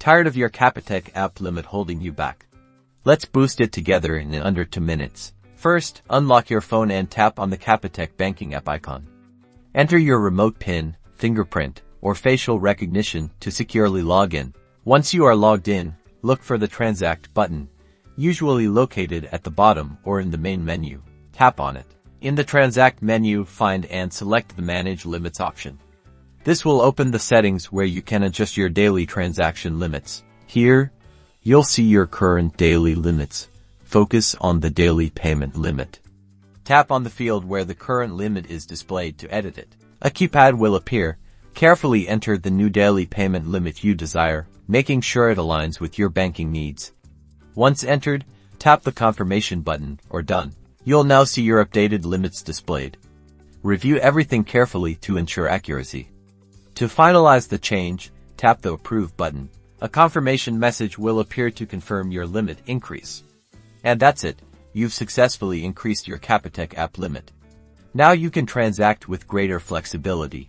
Tired of your Capitec app limit holding you back? Let's boost it together in under 2 minutes. First, unlock your phone and tap on the Capitec banking app icon. Enter your remote PIN, fingerprint, or facial recognition to securely log in. Once you are logged in, look for the Transact button, usually located at the bottom or in the main menu. Tap on it. In the Transact menu, find and select the Manage Limits option. This will open the settings where you can adjust your daily transaction limits. Here, you'll see your current daily limits. Focus on the daily payment limit. Tap on the field where the current limit is displayed to edit it. A keypad will appear. Carefully enter the new daily payment limit you desire, making sure it aligns with your banking needs. Once entered, tap the confirmation button or done. You'll now see your updated limits displayed. Review everything carefully to ensure accuracy. To finalize the change, tap the Approve button. A confirmation message will appear to confirm your limit increase. And that's it. You've successfully increased your Capitec app limit. Now you can transact with greater flexibility.